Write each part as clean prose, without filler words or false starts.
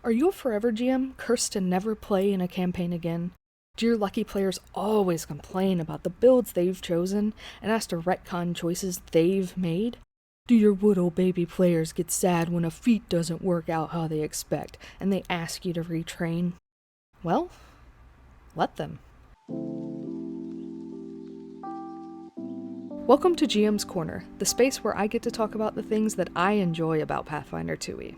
Are you a forever GM, cursed to never play in a campaign again? Do your lucky players always complain about the builds they've chosen and ask to retcon choices they've made? Do your little baby players get sad when a feat doesn't work out how they expect and they ask you to retrain? Well, let them. Welcome to GM's Corner, the space where I get to talk about the things that I enjoy about Pathfinder 2e.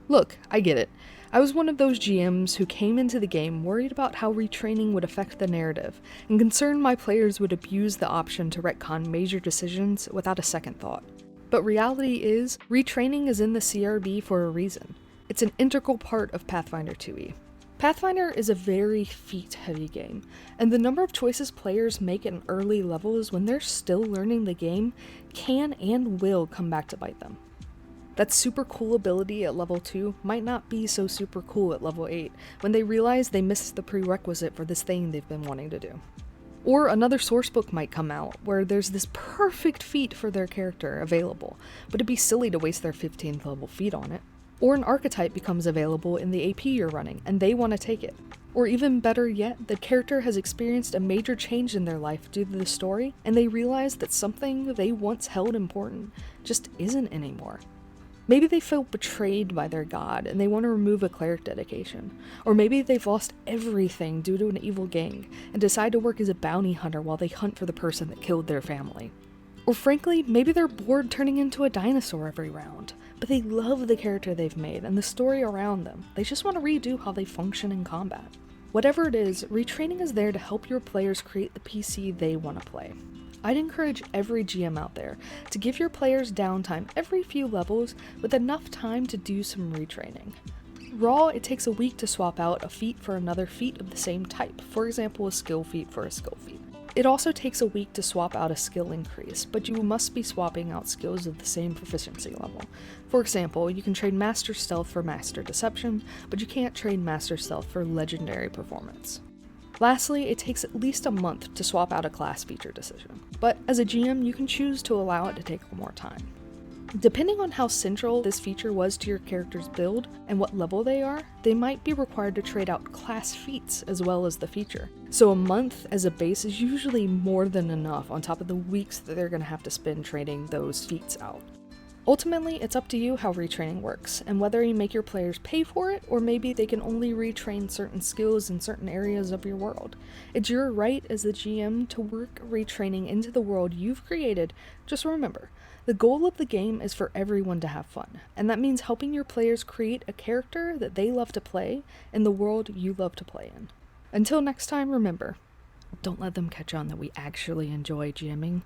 Look, I get it. I was one of those GMs who came into the game worried about how retraining would affect the narrative, and concerned my players would abuse the option to retcon major decisions without a second thought. But reality is, retraining is in the CRB for a reason. It's an integral part of Pathfinder 2e. Pathfinder is a very feat-heavy game, and the number of choices players make at early levels when they're still learning the game can and will come back to bite them. That super cool ability at level 2 might not be so super cool at level 8 when they realize they missed the prerequisite for this thing they've been wanting to do. Or another sourcebook might come out where there's this perfect feat for their character available, but it'd be silly to waste their 15th level feat on it. Or an archetype becomes available in the AP you're running and they want to take it. Or even better yet, the character has experienced a major change in their life due to the story and they realize that something they once held important just isn't anymore. Maybe they feel betrayed by their god and they want to remove a cleric dedication. Or maybe they've lost everything due to an evil gang and decide to work as a bounty hunter while they hunt for the person that killed their family. Or frankly, maybe they're bored turning into a dinosaur every round, but they love the character they've made and the story around them. They just want to redo how they function in combat. Whatever it is, retraining is there to help your players create the PC they want to play. I'd encourage every GM out there to give your players downtime every few levels with enough time to do some retraining. Raw, it takes a week to swap out a feat for another feat of the same type, for example a skill feat for a skill feat. It also takes a week to swap out a skill increase, but you must be swapping out skills of the same proficiency level. For example, you can trade Master Stealth for Master Deception, but you can't trade Master Stealth for Legendary Performance. Lastly, it takes at least a month to swap out a class feature decision, but as a GM you can choose to allow it to take more time. Depending on how central this feature was to your character's build and what level they are, they might be required to trade out class feats as well as the feature. So a month as a base is usually more than enough on top of the weeks that they're going to have to spend trading those feats out. Ultimately, it's up to you how retraining works, and whether you make your players pay for it, or maybe they can only retrain certain skills in certain areas of your world. It's your right as the GM to work retraining into the world you've created. Just remember, the goal of the game is for everyone to have fun, and that means helping your players create a character that they love to play in the world you love to play in. Until next time, remember, don't let them catch on that we actually enjoy GMing.